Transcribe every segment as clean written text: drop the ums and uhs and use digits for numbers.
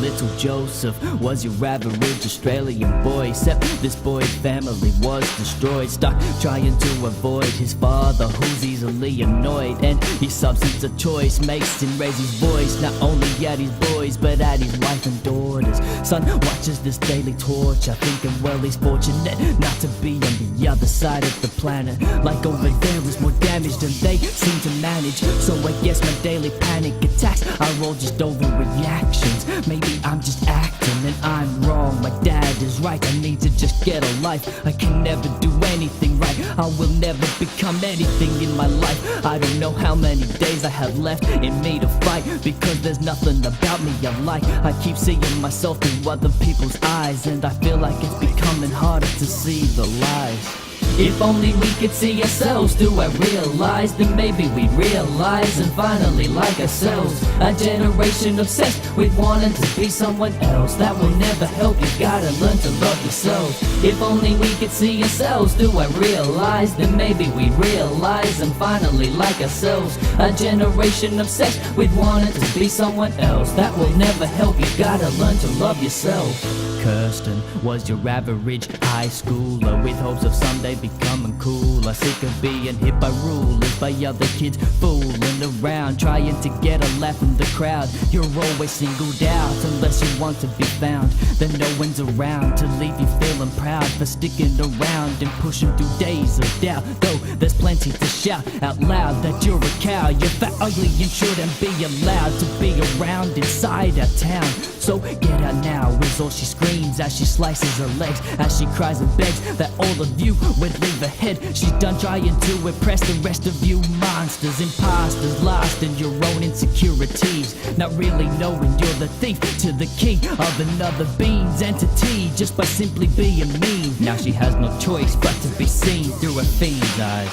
little Joseph was your average Australian boy, except this boy's family was destroyed, stuck trying to avoid his father, who's easily annoyed, and his substance of choice makes him raise his voice, not only at his boys but at his wife and daughters. Son watches this daily torture, thinking well he's fortunate not to be on the other side of the planet, like over there is more damage than they seem to manage. So I guess my daily panic attacks are all just overreactions. Maybe I'm just acting and I'm wrong. My dad is right, I need to just get a life. I can never do anything right, I will never become anything in my life. I don't know how many days I have left in me to fight, because there's nothing about me I like. I keep seeing myself through other people's eyes, and I feel like it's becoming harder to see the lies. If only we could see ourselves through our real lies, then maybe we'd realize and finally like ourselves. A generation obsessed with wanting to be someone else, that will never help, you gotta learn to love yourself. If only we could see ourselves through our real eyes, then maybe we'd realize and finally like ourselves. A generation obsessed with wanting to be someone else, that will never help, you gotta learn to love yourself. Kirsten was your average high schooler with hopes of someday becoming cooler, sick of being hit by rulers, by other kids fooling around, trying to get a laugh from the crowd. You're always singled out unless you want to be found, then no one's around to leave you feeling proud for sticking around and pushing through days of doubt. Though there's plenty to shout out loud that you're a cow, you're fat, ugly, and shouldn't be allowed to be around inside our town. So get out now is all she screams as she slices her legs, as she cries and begs that all of you would leave her head. She's done trying to impress the rest of you monsters, imposters, lost in your own insecurities, not really knowing you're the thief to the key of another being's entity, just by simply being mean. Now she has no choice but to be seen through a fiend's eyes.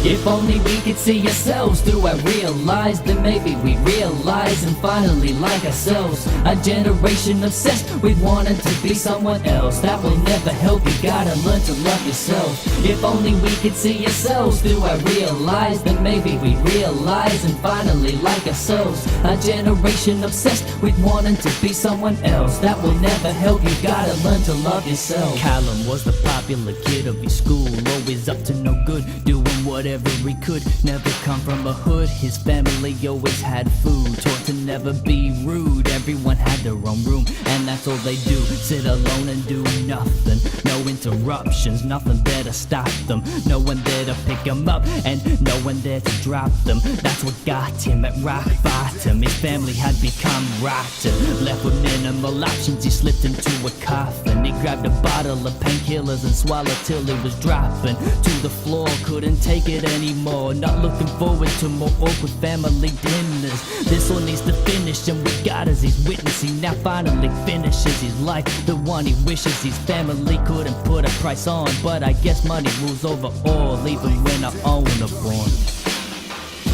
If only we could see ourselves through our real lies, then maybe we'd realize and finally like ourselves. A generation obsessed with wanting to be someone else, that will never help, you gotta learn to love yourself. If only we could see ourselves through our real lies, then maybe we'd realize and finally like ourselves. A generation obsessed with wanting to be someone else, that will never help, you gotta learn to love yourself. Callum was the popular kid of his school, always up to no good, doing whatever he could, never come from a hood. His family always had food, taught to never be rude. Everyone had their own room, and that's all they do, sit alone and do nothing. No interruptions, nothing there to stop them, no one there to pick him up, and no one there to drop them. That's what got him at rock bottom. His family had become rotten, left with minimal options. He slipped into a coffin, he grabbed a bottle of painkillers and swallowed till it was dropping to the floor. Couldn't take it anymore, not looking forward to more awkward family dinners. This one needs to finish, and we got as his witness. He now finally finishes his life, the one he wishes his family couldn't put a price on. But I guess money rules over all, even when our own are born.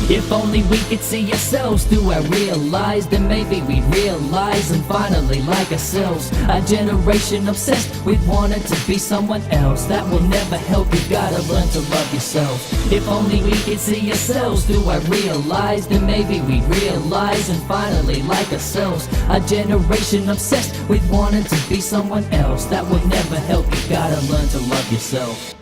If only we could see ourselves through our real lies, then maybe we'd realize and finally like ourselves. A generation obsessed with wanting to be someone else, that will never help, you gotta learn to love yourself. If only we could see ourselves through our real lies, then maybe we'd realize and finally like ourselves. A generation obsessed with wanting to be someone else, that will never help, you gotta learn to love yourself.